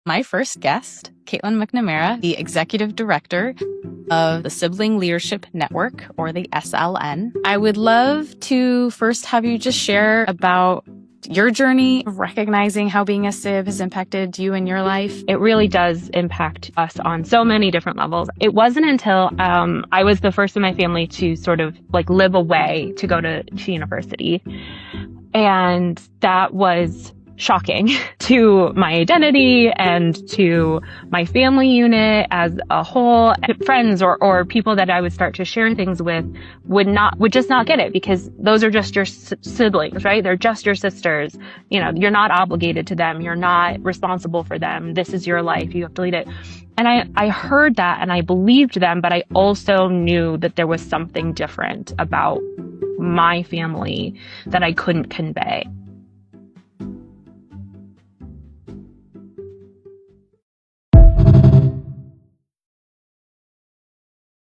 My first guest, Caitlin McNamara, the Executive Director of the Sibling Leadership Network, or the SLN. I would love to first have you just share about your journey of recognizing how being a SIB has impacted you in your life. It really does impact us on so many different levels. It wasn't until I was the first in my family to sort of live away to go to university. And that was shocking to my identity and to my family unit as a whole. Friends or people that I would start to share things with would just not get it, because those are just your siblings, right? They're just your sisters. You're not obligated to them. You're not responsible for them. This is your life. You have to lead it. And I heard that and I believed them, but I also knew that there was something different about my family that I couldn't convey.